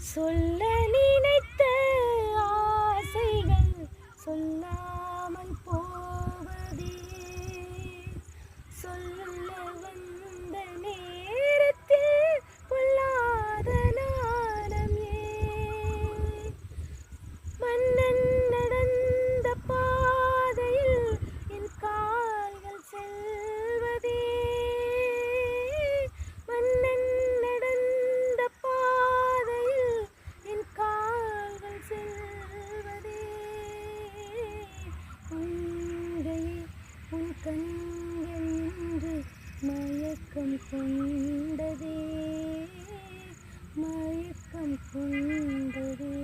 சொல்ல நினைத்த ஆசைகள் சொல்லாமல் போவதே, சொல்ல வந்த நேரத்தில் பொல்லாத நாணம் ஏன்? மன்னன் நடந்த பாதையில் என் கால்கள் செல்வதே, மன்னன் நடந்த பாதையில் என் கால்கள் செல்வதே. உன்கையே உன் கண்கள் என்று மயக்கம் கொண்டதே, மயக்கம் கொண்டதே.